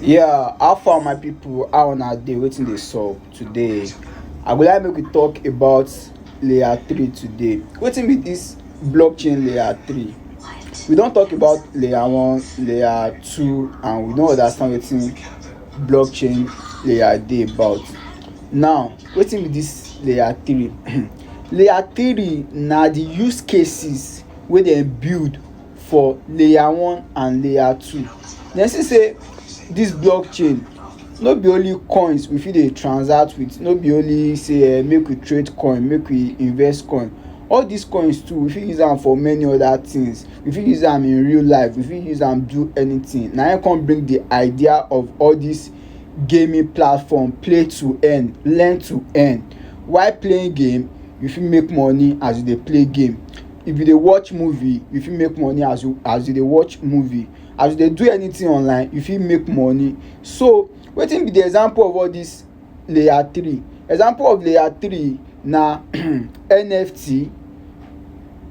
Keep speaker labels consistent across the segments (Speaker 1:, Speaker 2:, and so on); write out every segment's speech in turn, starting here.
Speaker 1: Yeah, how far my people how una dey wetin dey sup today? I go like make we talk about layer 3 today. Wetin be dis blockchain layer 3? We don talk about layer 1, layer 2 and we don understand wetin blockchain layer dey about. Now wetin be dis layer 3? Layer 3 na the use cases wey dem build for layer 1 and layer 2. Dem see sey dis blockchain no be only coins we fit dey transact with, no be only sey make we trade coin, make we invest coin. All dis coins too we fit use am for many other things. We fit use am in real life, we fit use am do anything. Na im come bring the idea of all dis gaming platform, play to earn, learn to earn. While playing game you fit make money as you dey play game. If you dey watch movie you fit make money as you dey watch movie. As you dey do anything online you fit make money. So wetin be the example of all dis layer 3? Example of layer 3 na NFT,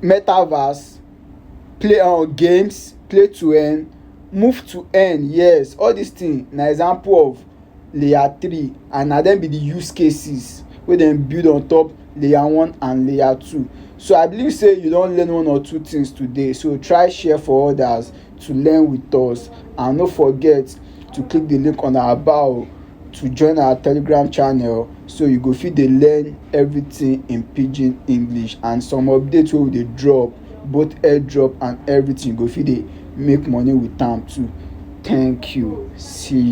Speaker 1: metaverse, play games, play to earn, move to earn. Yes, all dis thing na example of layer 3 and na dem be the use cases wey dem build on top layer 1 and layer 2. So I believe sey you don learn one or two things today, so try share for others to learn with us, and no forget to click the link on our bio to join our telegram channel, so you go fit dey learn everything in pidgin english and some updates wey we dey drop, both airdrop and everything, you go fit dey make money with am too. Thank you, see you.